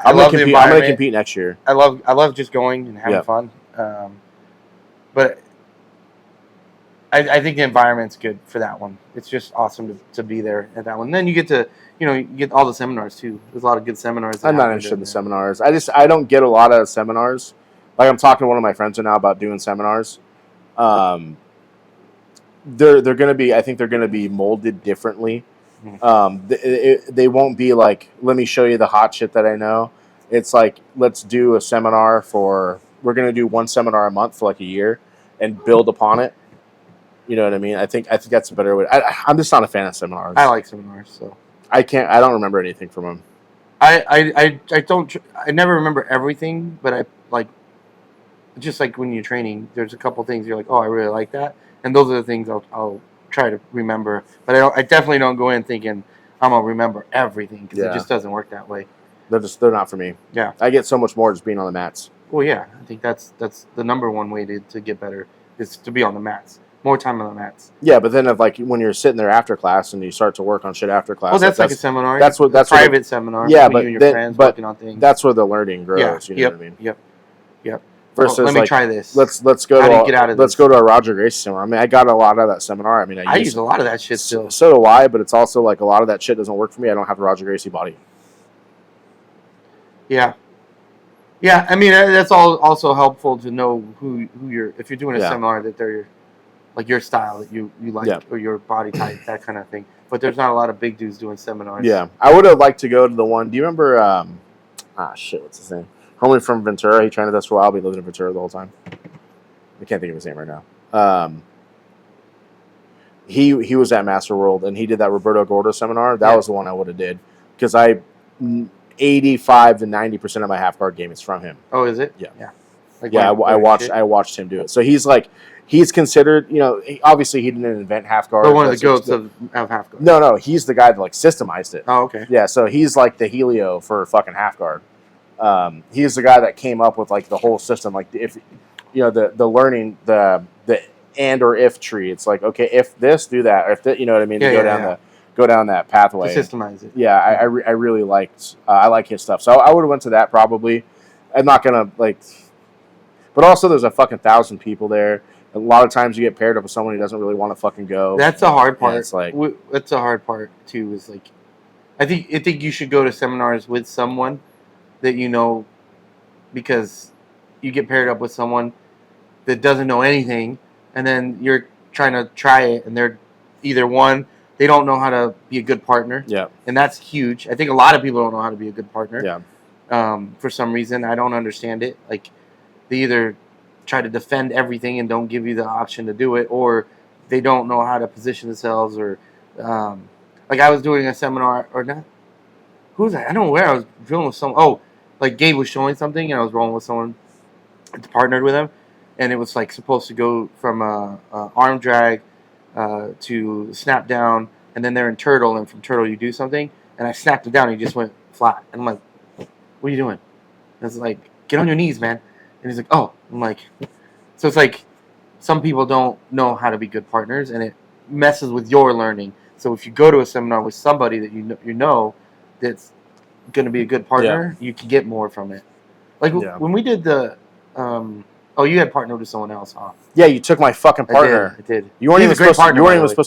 [SPEAKER 2] I'm gonna compete next year.
[SPEAKER 1] I love just going and having fun. But I think the environment's good for that one. It's just awesome to be there at that one. And then you get to, you get all the seminars too. There's a lot of good seminars.
[SPEAKER 2] I'm not interested in the seminars. I don't get a lot of seminars. Like I'm talking to one of my friends right now about doing seminars. They're gonna be. I think they're gonna be molded differently. They won't be like, let me show you the hot shit that I know. It's like, let's do a seminar we're going to do one seminar a month for like a year and build upon it. You know what I mean? I think that's a better way. I'm just not a fan of seminars.
[SPEAKER 1] I like seminars, so
[SPEAKER 2] I don't remember anything from them.
[SPEAKER 1] I never remember everything, but I like, just like when you're training, there's a couple things you're like, oh, I really like that. And those are the things I'll try to remember, but I definitely don't go in thinking I'm gonna remember everything because it just doesn't work that way.
[SPEAKER 2] They're not for me.
[SPEAKER 1] Yeah,
[SPEAKER 2] I get so much more just being on the mats.
[SPEAKER 1] Well, yeah, I think that's the number one way to get better is to be on the mats, more time on the mats.
[SPEAKER 2] Yeah, but then when you're sitting there after class and you start to work on shit after class,
[SPEAKER 1] well, that's like a seminar.
[SPEAKER 2] That's a
[SPEAKER 1] private seminar.
[SPEAKER 2] Yeah,
[SPEAKER 1] but you and your friends working on things.
[SPEAKER 2] That's where the learning grows.
[SPEAKER 1] Yeah,
[SPEAKER 2] you know what I mean?
[SPEAKER 1] Yep.
[SPEAKER 2] Versus,
[SPEAKER 1] let me try this.
[SPEAKER 2] Let's go to a Roger Gracie seminar. I mean, I got a lot of that seminar. I mean, I use
[SPEAKER 1] a lot of that shit still.
[SPEAKER 2] So do I, but it's also like a lot of that shit doesn't work for me. I don't have a Roger Gracie body.
[SPEAKER 1] Yeah. Yeah, I mean that's also helpful to know who you're. If you're doing a seminar that they're like your style that you like or your body type, that kind of thing. But there's not a lot of big dudes doing seminars.
[SPEAKER 2] Yeah, I would have liked to go to the one. Do you remember? What's his name? Homie from Ventura. He trained with us for a while. He lived in Ventura the whole time. I can't think of his name right now. He was at Masterworld and he did that Roberto Gordo seminar. That was the one I would have did because 85 to 90% of my half guard game is from him.
[SPEAKER 1] Oh, is it?
[SPEAKER 2] Yeah.
[SPEAKER 1] Like
[SPEAKER 2] I watched him do it. So he's considered, obviously he didn't invent half guard.
[SPEAKER 1] But one of the goats of half guard.
[SPEAKER 2] No, he's the guy that systemized it.
[SPEAKER 1] Oh, okay.
[SPEAKER 2] Yeah, so he's like the Helio for fucking half guard. He's the guy that came up with the whole system. Like if the learning the and or if tree. It's like, okay, if this, do that. Or if you know what I mean. Go down that pathway.
[SPEAKER 1] To systemize it.
[SPEAKER 2] Yeah, I really liked. I like his stuff. So I would have went to that probably. I'm not gonna but also there's a fucking 1,000 people there. A lot of times you get paired up with someone who doesn't really want to fucking go.
[SPEAKER 1] That's the hard part.
[SPEAKER 2] It's like
[SPEAKER 1] that's the hard part too. Is I think you should go to seminars with someone that because you get paired up with someone that doesn't know anything, and then you're trying to try it, and they're either one, they don't know how to be a good partner.
[SPEAKER 2] Yeah.
[SPEAKER 1] And that's huge. I think a lot of people don't know how to be a good partner.
[SPEAKER 2] Yeah.
[SPEAKER 1] For some reason, I don't understand it. They either try to defend everything and don't give you the option to do it, or they don't know how to position themselves, or I was doing a seminar, or not. Who was that? I don't know where I was dealing with someone. Oh, Gabe was showing something, and I was rolling with someone that partnered with him, and it was supposed to go from arm drag to snap down, and then they're in turtle, and from turtle you do something, and I snapped it down, and he just went flat, and I'm like, what are you doing? And it's like, get on your knees, man. And he's like, oh. I'm like, so it's some people don't know how to be good partners, and it messes with your learning. So if you go to a seminar with somebody that you know that's going to be a good partner, you can get more from it. When we did the you had partnered with someone else, huh?
[SPEAKER 2] Yeah, you took my fucking partner.
[SPEAKER 1] I did.
[SPEAKER 2] You weren't even supposed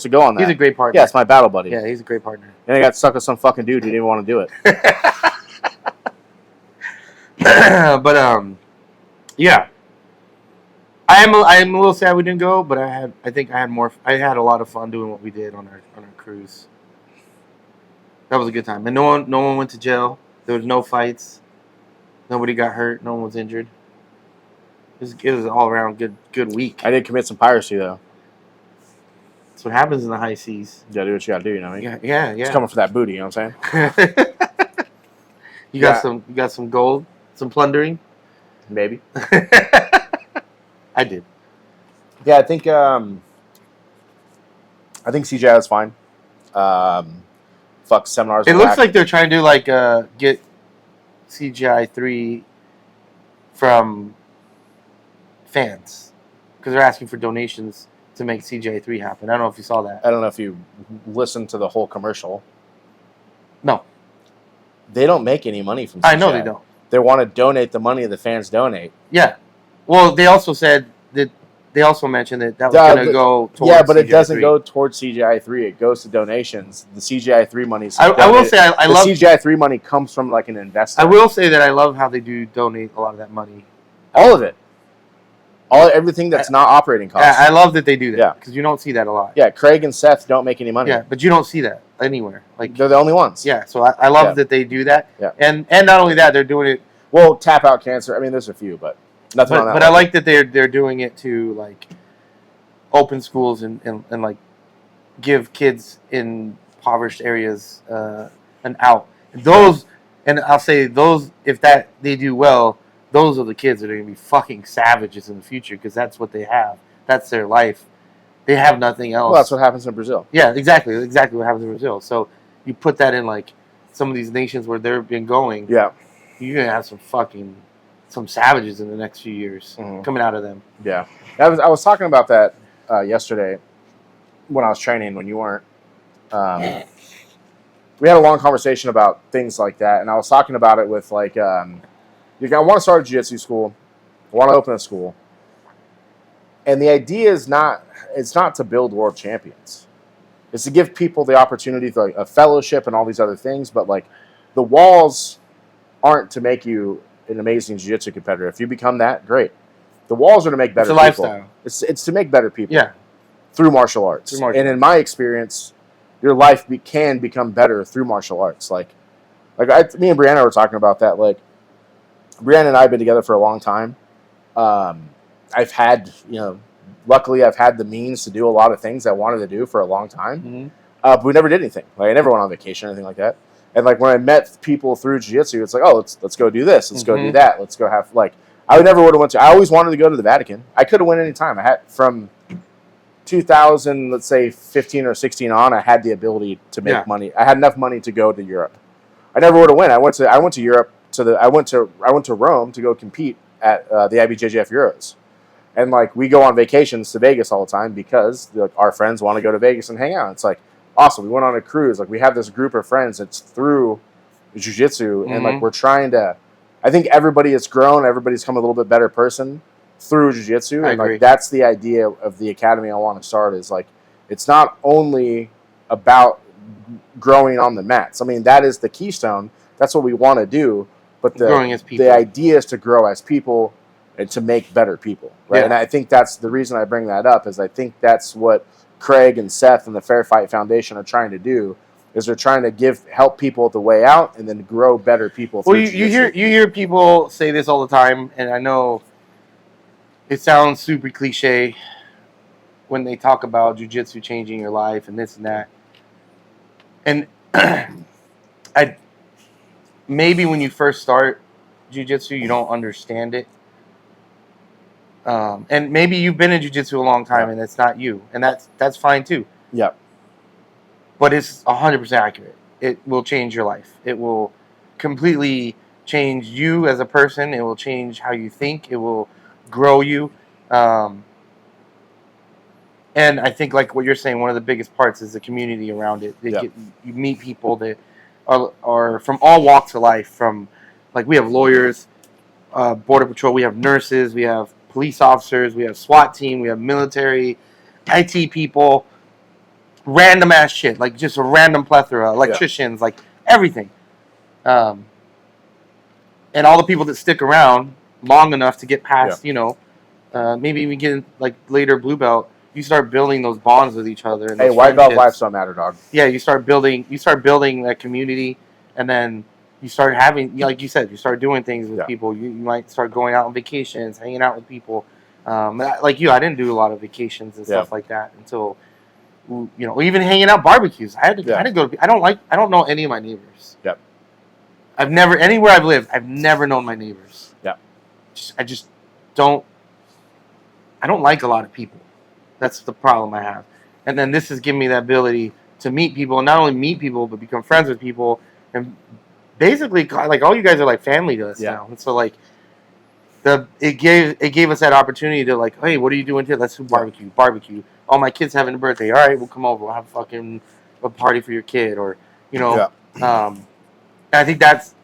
[SPEAKER 2] to go on that.
[SPEAKER 1] He's a great partner.
[SPEAKER 2] Yeah, it's my battle buddy.
[SPEAKER 1] Yeah, he's a great partner.
[SPEAKER 2] And I got stuck with some fucking dude who didn't want to do it.
[SPEAKER 1] But yeah. I am a little sad we didn't go, but I had a lot of fun doing what we did on our cruise. That was a good time. And no one went to jail. There was no fights. Nobody got hurt. No one was injured. It was an all around good week.
[SPEAKER 2] I did commit some piracy though.
[SPEAKER 1] That's what happens in the high seas.
[SPEAKER 2] You gotta do what you gotta do, you know what I mean?
[SPEAKER 1] Yeah.
[SPEAKER 2] It's coming for that booty, you know what I'm saying?
[SPEAKER 1] You got some gold, some plundering?
[SPEAKER 2] Maybe.
[SPEAKER 1] I did.
[SPEAKER 2] Yeah, I think CJI is fine. Fuck seminars.
[SPEAKER 1] It looks like they're trying to get CGI 3 from fans because they're asking for donations to make CGI 3 happen. I don't know if you saw that.
[SPEAKER 2] I don't know if you listened to the whole commercial.
[SPEAKER 1] No.
[SPEAKER 2] They don't make any money from CGI.
[SPEAKER 1] I know they don't.
[SPEAKER 2] They want to donate the money the fans donate.
[SPEAKER 1] Yeah. Well, they also said that they also mentioned that was going to go towards
[SPEAKER 2] yeah, but
[SPEAKER 1] CGI
[SPEAKER 2] it doesn't
[SPEAKER 1] 3.
[SPEAKER 2] go towards CGI 3. It goes to donations. The CGI 3 money.
[SPEAKER 1] I will say I love
[SPEAKER 2] CGI 3 money comes from like an investor.
[SPEAKER 1] I will say that I love how they do donate a lot of that money.
[SPEAKER 2] All of it. Everything that's not operating costs.
[SPEAKER 1] I love that they do that.
[SPEAKER 2] Yeah,
[SPEAKER 1] because you don't see that a lot.
[SPEAKER 2] Yeah, Craig and Seth don't make any money.
[SPEAKER 1] Yeah, but you don't see that anywhere. Like
[SPEAKER 2] they're the only ones.
[SPEAKER 1] Yeah, so I love that they do that.
[SPEAKER 2] Yeah,
[SPEAKER 1] and not only that, they're doing it.
[SPEAKER 2] Well, Tap Out Cancer. I mean, there's a few, but nothing on that.
[SPEAKER 1] But I like that they're doing it to like open schools and like give kids in impoverished areas an out. Those, and I'll say those, if that they do well, those are the kids that are going to be fucking savages in the future because that's what they have. That's their life. They have nothing else.
[SPEAKER 2] Well, that's what happens in Brazil.
[SPEAKER 1] Yeah, exactly what happens in Brazil. So you put that in like some of these nations where they've been going.
[SPEAKER 2] Yeah,
[SPEAKER 1] you're going to have some savages in the next few years coming out of them.
[SPEAKER 2] Yeah, I was talking about that yesterday when I was training when you weren't. We had a long conversation about things like that, and I was talking about it with like, I want to start a jiu-jitsu school, I want to open a school, and the idea is not to build world champions. It's to give people the opportunity for like a fellowship and all these other things, but like the walls aren't to make you an amazing jiu-jitsu competitor. If you become that, great. The walls are to make better people.
[SPEAKER 1] It's a lifestyle.
[SPEAKER 2] It's to make better people.
[SPEAKER 1] Yeah.
[SPEAKER 2] Through martial arts. And in my experience, your life can become better through martial arts. Me and Brianna were talking about that. Like, Brianna and I have been together for a long time. I've had, luckily I've had the means to do a lot of things I wanted to do for a long time.
[SPEAKER 1] Mm-hmm.
[SPEAKER 2] But we never did anything. Like, I never went on vacation or anything like that. And like when I met people through jiu-jitsu, it's like, oh, let's go do this. Let's go do that. Let's go have like, I never would have went to, I always wanted to go to the Vatican. I could have went any time. I had from 2000, let's say 15 or 16 on, I had the ability to make money. I had enough money to go to Europe. I never would have went. I went to Europe I went to Rome to go compete at the IBJJF Euros. And like we go on vacations to Vegas all the time because like, our friends want to go to Vegas and hang out. It's like awesome. We went on a cruise. Like we have this group of friends that's through jiu-jitsu and like we're trying to, I think everybody has grown, everybody's come a little bit better person through jiu-jitsu, and like that's the idea of the academy I want to start. Is like it's not only about growing on the mats. I mean, that is the keystone. That's what we want to do. But
[SPEAKER 1] growing as people.
[SPEAKER 2] The idea is to grow as people and to make better people, right? Yeah. And I think that's the reason I bring that up. Is I think that's what Craig and Seth and the Fair Fight Foundation are trying to do. Is they're trying to help people the way out and then grow better people.
[SPEAKER 1] Well, you hear people say this all the time, and I know it sounds super cliche when they talk about jiu-jitsu changing your life and this and that. And maybe when you first start jiu-jitsu, you don't understand it. And maybe you've been in jiu-jitsu a long time and it's not you. And that's fine too.
[SPEAKER 2] Yeah.
[SPEAKER 1] But it's 100% accurate. It will change your life. It will completely change you as a person. It will change how you think. It will grow you. And I think like what you're saying, one of the biggest parts is the community around it. You meet people that are from all walks of life. From like we have lawyers, border patrol, we have nurses, we have police officers, we have SWAT team, we have military, IT people, random ass shit, like just a random plethora, electricians, like everything. And all the people that stick around long enough to get past, maybe even get like later blue belt, you start building those bonds with each other. And
[SPEAKER 2] hey, white belt lives don't matter, dog.
[SPEAKER 1] Yeah, you start building that community, and then you start having, like you said, you start doing things with people. You might start going out on vacations, hanging out with people. Like you, I didn't do a lot of vacations and stuff like that until, even hanging out barbecues. I had to go. I don't know any of my neighbors.
[SPEAKER 2] Yep.
[SPEAKER 1] I've never, anywhere I've lived, I've never known my neighbors.
[SPEAKER 2] Yeah.
[SPEAKER 1] I just don't. I don't like a lot of people. That's the problem I have. And then this has given me the ability to meet people, and not only meet people, but become friends with people and basically, like, all you guys are like family to us now. And so, like, it gave us that opportunity to, like, hey, what are you doing here? Let's do barbecue. Oh, my kid's having a birthday. All right, we'll come over. We'll have fucking a party for your kid, or I think that's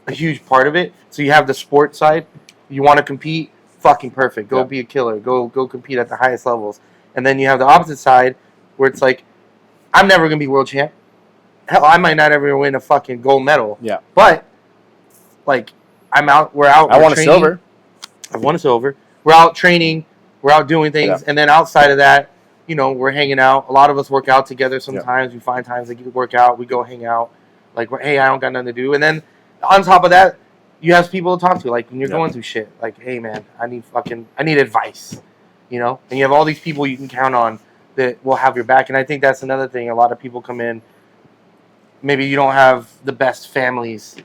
[SPEAKER 1] a huge part of it. So you have the sports side. You want to compete, fucking perfect. Go be a killer. Go compete at the highest levels. And then you have the opposite side where it's like, I'm never gonna be world champ. Hell, I might not ever win a fucking gold medal.
[SPEAKER 2] Yeah.
[SPEAKER 1] But like, we're out.
[SPEAKER 2] I
[SPEAKER 1] we're
[SPEAKER 2] won
[SPEAKER 1] training.
[SPEAKER 2] a silver.
[SPEAKER 1] I won a silver. We're out training. We're out doing things, and then outside of that, we're hanging out. A lot of us work out together sometimes. We find times to work out. We go hang out. Like, hey, I don't got nothing to do. And then on top of that, you have people to talk to. Like, when you're going through shit, like, hey, man, I need advice. And you have all these people you can count on that will have your back. And I think that's another thing. A lot of people come in. Maybe you don't have the best families,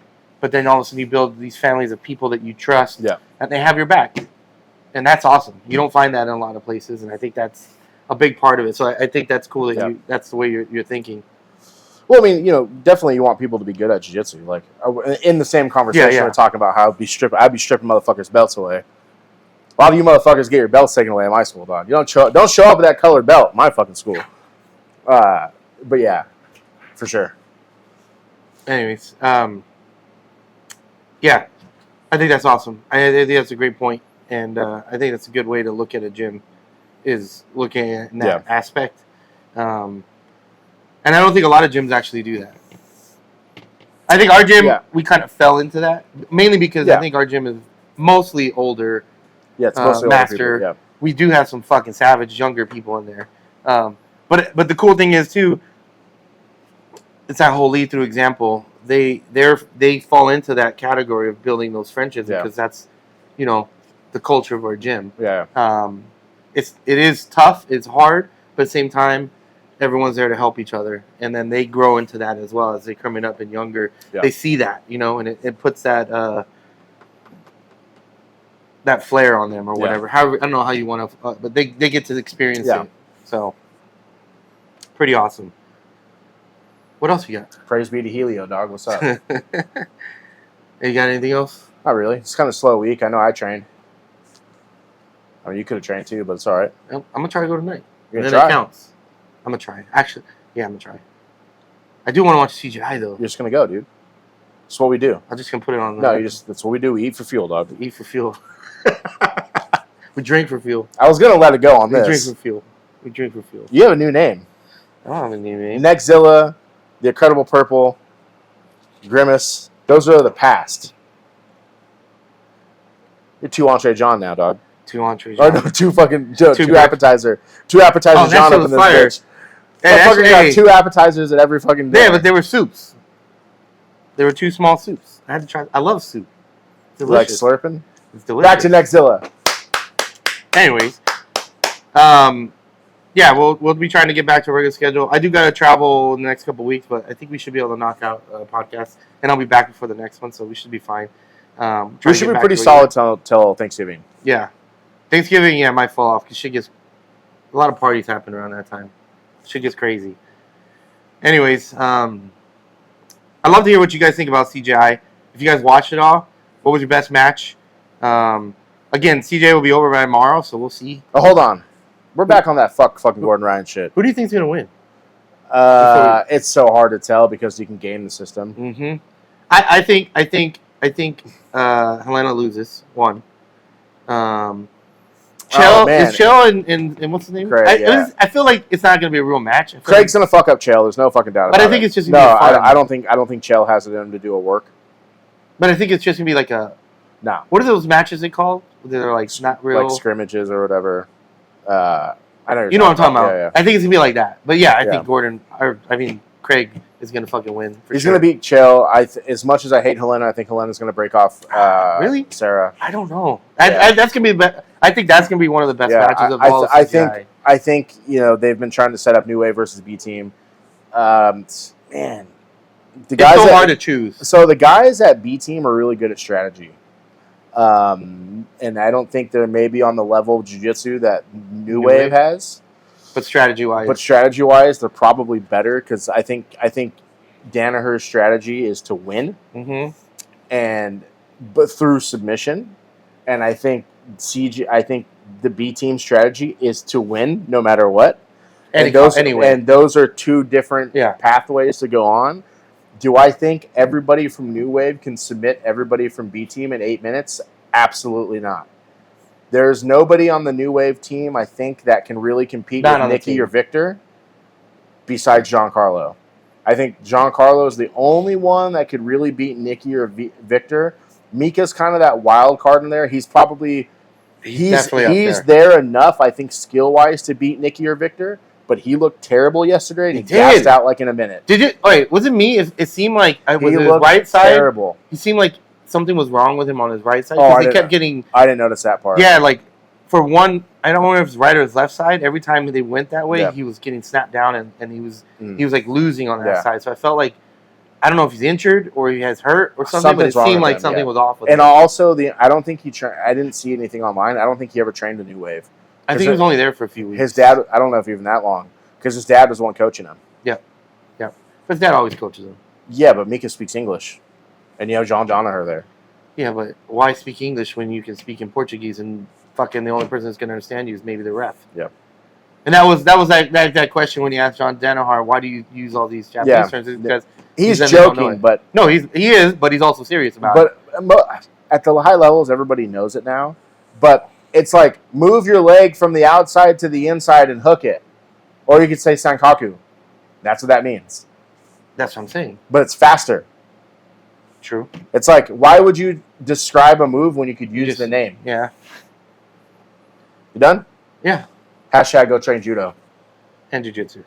[SPEAKER 1] but then all of a sudden you build these families of people that you trust, and they have your back. And that's awesome. You don't find that in a lot of places, and I think that's a big part of it. So I think that's cool that that's the way you're thinking.
[SPEAKER 2] Well, I mean, definitely you want people to be good at jiu-jitsu. Like, in the same conversation, we're talking about how I'd be stripping motherfuckers' belts away. A lot of you motherfuckers get your belts taken away in my school, dog. You don't show up with that colored belt in my fucking school. But yeah, for sure.
[SPEAKER 1] Anyways, yeah, I think that's awesome. I think that's a great point, and I think that's a good way to look at a gym, is looking at that aspect. And I don't think a lot of gyms actually do that. I think our gym, we kind of fell into that, mainly because I think our gym is mostly older.
[SPEAKER 2] Yeah, it's mostly
[SPEAKER 1] master.
[SPEAKER 2] Older people,
[SPEAKER 1] We do have some fucking savage younger people in there. But the cool thing is too, it's that whole lead through example. They fall into that category of building those friendships because that's, the culture of our gym.
[SPEAKER 2] Yeah.
[SPEAKER 1] It is tough. It's hard, but at the same time, everyone's there to help each other, and then they grow into that as well as they're coming up and younger. They see that, and it puts that that flair on them or whatever. However, I don't know how you want to, but they get to experience it. So pretty awesome. What else you got?
[SPEAKER 2] Praise be to Helio, dog. What's up?
[SPEAKER 1] You got anything else?
[SPEAKER 2] Not really. It's kind of a slow week. I know I trained. I mean, you could have trained too, but it's all right.
[SPEAKER 1] I'm going to try to go tonight.
[SPEAKER 2] You're going to try?
[SPEAKER 1] It counts. I'm going to try. Actually, yeah, I'm going to try. I do want to watch CJI, though.
[SPEAKER 2] You're just going to go, dude. That's what we do.
[SPEAKER 1] I'm just going to put it on.
[SPEAKER 2] That's what we do. We eat for fuel, dog.
[SPEAKER 1] We eat for fuel. We drink for fuel.
[SPEAKER 2] I was going to let it go on this.
[SPEAKER 1] We drink for fuel. We drink for fuel.
[SPEAKER 2] You have a new name.
[SPEAKER 1] I don't have a new name.
[SPEAKER 2] Nexzilla, The Incredible Purple, Grimace. Those are the past. You're 2 entree John now, dog.
[SPEAKER 1] 2 entree John.
[SPEAKER 2] Oh, no, two appetizer. 2 appetizer John up in this bitch. Motherfucker got 2 appetizers at every fucking day.
[SPEAKER 1] Yeah, but they were soups. They were 2 small soups. I had to try. I love soup.
[SPEAKER 2] Delicious. Like slurping?
[SPEAKER 1] It's delicious.
[SPEAKER 2] Back to Nexzilla.
[SPEAKER 1] Anyways, yeah, we'll be trying to get back to a regular schedule. I do got to travel in the next couple of weeks, but I think we should be able to knock out a podcast, and I'll be back before the next one, so we should be fine.
[SPEAKER 2] We should be pretty solid till Thanksgiving.
[SPEAKER 1] Yeah. Thanksgiving, yeah, might fall off because shit gets a lot of parties happen around that time. Shit gets crazy. Anyways, I'd love to hear what you guys think about CJI. If you guys watched it all, what was your best match? Again, CJ will be over by tomorrow, so we'll see.
[SPEAKER 2] Oh, hold on. We're back on that fucking Gordon Ryan shit.
[SPEAKER 1] Who do you think's gonna win?
[SPEAKER 2] It's so hard to tell because you can game the system.
[SPEAKER 1] Mm-hmm. I think Helena loses one. Chael is Chael and what's his name?
[SPEAKER 2] Craig,
[SPEAKER 1] I feel like it's not going to be a real match.
[SPEAKER 2] Craig's going to fuck up Chael. There's no fucking doubt about it.
[SPEAKER 1] But I think it's just going to be fun.
[SPEAKER 2] I don't think Chael has it in him to do a work.
[SPEAKER 1] But I think it's just going to be like a...
[SPEAKER 2] No.
[SPEAKER 1] What are those matches they call? They're like not real...
[SPEAKER 2] Like scrimmages or whatever. I know
[SPEAKER 1] you know what I'm talking about.
[SPEAKER 2] Yeah.
[SPEAKER 1] I think it's going to be like that. But yeah, I think Craig is going to going to win.
[SPEAKER 2] He's going to beat Chael. As much as I hate Helena, I think Helena's going to break off
[SPEAKER 1] really?
[SPEAKER 2] Sarah.
[SPEAKER 1] I don't know. That's going to be... I think that's going to be one of the best matches of all of CJI.
[SPEAKER 2] I think they've been trying to set up New Wave versus B Team. Man,
[SPEAKER 1] it's so hard to choose.
[SPEAKER 2] So the guys at B Team are really good at strategy, and I don't think they're maybe on the level of jiu-jitsu that New Wave has.
[SPEAKER 1] But strategy wise,
[SPEAKER 2] they're probably better because I think Danaher's strategy is to win, but through submission, and I think the B team strategy is to win no matter what. And those are two different pathways to go on. Do I think everybody from New Wave can submit everybody from B team in 8 minutes? Absolutely not. There's nobody on the New Wave team, I think, that can really compete with Nicky or Victor besides Giancarlo. I think Giancarlo is the only one that could really beat Nicky or Victor. Mika's kind of that wild card in there. He's there enough, I think, skill-wise to beat Nicky or Victor, but he looked terrible yesterday, and he gassed out like in a minute.
[SPEAKER 1] Did it? Wait, was it me? It seemed like was his right side. Terrible. He seemed like something was wrong with him on his right side.
[SPEAKER 2] He kept getting. I didn't notice that part.
[SPEAKER 1] Yeah, like for one, I don't remember if it's right or his left side. Every time they went that way, he was getting snapped down, and he was like losing on that side. So I felt like I don't know if he's injured or he has hurt or something, but it seemed like something was off with him.
[SPEAKER 2] And also, I don't think I didn't see anything online. I don't think he ever trained a New Wave.
[SPEAKER 1] I think he was only there for a few weeks.
[SPEAKER 2] His dad, I don't know if even that long, because his dad was the one coaching him.
[SPEAKER 1] Yeah. But his dad always coaches him.
[SPEAKER 2] Yeah, but Mika speaks English, and you have John Danaher there.
[SPEAKER 1] Yeah, but why speak English when you can speak in Portuguese and fucking the only person that's going to understand you is maybe the ref?
[SPEAKER 2] Yeah.
[SPEAKER 1] And that was that question when you asked John Danaher, why do you use all these Japanese terms? It's because
[SPEAKER 2] he's joking, but
[SPEAKER 1] no, he is, but he's also serious about it.
[SPEAKER 2] But at the high levels, everybody knows it now. But it's like move your leg from the outside to the inside and hook it, or you could say sankaku. That's what that means.
[SPEAKER 1] That's what I'm saying.
[SPEAKER 2] But it's faster.
[SPEAKER 1] True.
[SPEAKER 2] It's like, why would you describe a move when you could use the name?
[SPEAKER 1] Yeah.
[SPEAKER 2] You done?
[SPEAKER 1] Yeah.
[SPEAKER 2] # go train judo.
[SPEAKER 1] And jiu-jitsu.